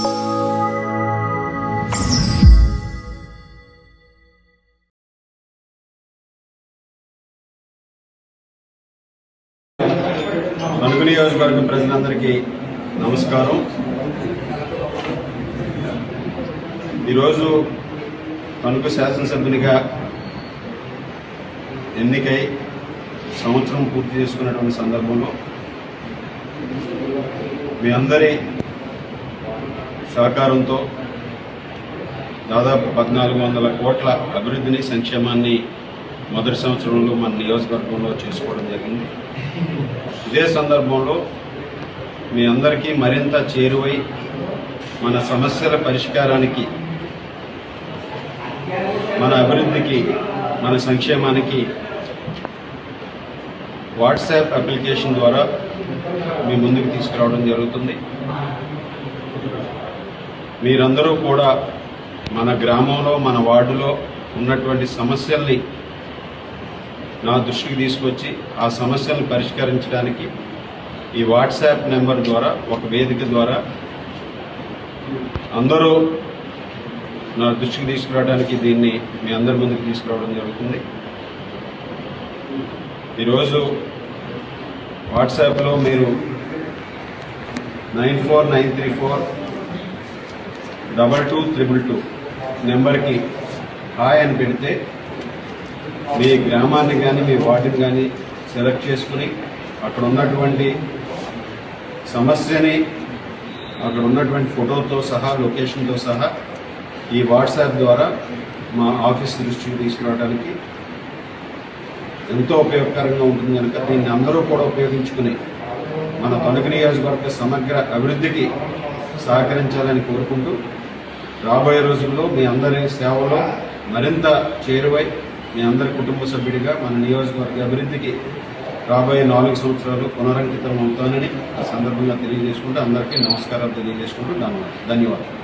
తణుకు నియోజకవర్గం ప్రజలందరికీ నమస్కారం. ఈరోజు తణుకు శాసనసభ్యునిగా ఎన్నికై సంవత్సరం పూర్తి చేసుకున్నటువంటి సందర్భంలో మీ అందరి సహకారంతో దాదాపు 1400 కోట్ల అభివృద్ధిని, సంక్షేమాన్ని మొదటి సంవత్సరంలో మన నియోజకవర్గంలో చేసుకోవడం జరిగింది. ఇదే సందర్భంలో మీ అందరికీ మరింత చేరువై మన సమస్యల పరిష్కారానికి, మన అభివృద్ధికి, మన సంక్షేమానికి వాట్సాప్ అప్లికేషన్ ద్వారా మీ ముందుకు తీసుకురావడం జరుగుతుంది. మీరందరూ కూడా మన గ్రామంలో, మన వార్డులో ఉన్నటువంటి సమస్యల్ని నా దృష్టికి తీసుకొచ్చి ఆ సమస్యలను పరిష్కరించడానికి ఈ వాట్సాప్ నెంబర్ ద్వారా, ఒక వేదిక ద్వారా అందరూ నా దృష్టికి తీసుకురావడానికి దీన్ని మీ అందరి ముందుకు తీసుకురావడం జరుగుతుంది. ఈరోజు వాట్సాప్లో మీరు 9493422222 నెంబర్కి హాయ్ అని పెడితే మీ గ్రామాన్ని కానీ, మీ వార్డుని కానీ సెలెక్ట్ చేసుకుని అక్కడ ఉన్నటువంటి సమస్యని, అక్కడ ఉన్నటువంటి ఫోటోతో సహా, లొకేషన్తో సహా ఈ వాట్సాప్ ద్వారా మా ఆఫీస్ దృష్టికి తీసుకురావడానికి ఎంతో ఉపయోగకరంగా ఉంటుంది కనుక దీన్ని అందరూ కూడా ఉపయోగించుకుని మన తణుకు నియోజకవర్గ సమగ్ర అభివృద్ధికి సహకరించాలని కోరుకుంటూ, రాబోయే రోజుల్లో మీ అందరి సేవలో మరింత చేరువై మీ అందరి కుటుంబ సభ్యుడిగా మన నియోజకవర్గ అభివృద్ధికి రాబోయే 4 సంవత్సరాలు పునరంకితం అవుతానని ఈ సందర్భంగా తెలియజేసుకుంటూ అందరికీ నమస్కారాలు తెలియజేసుకుంటూ ధన్యవాదాలు.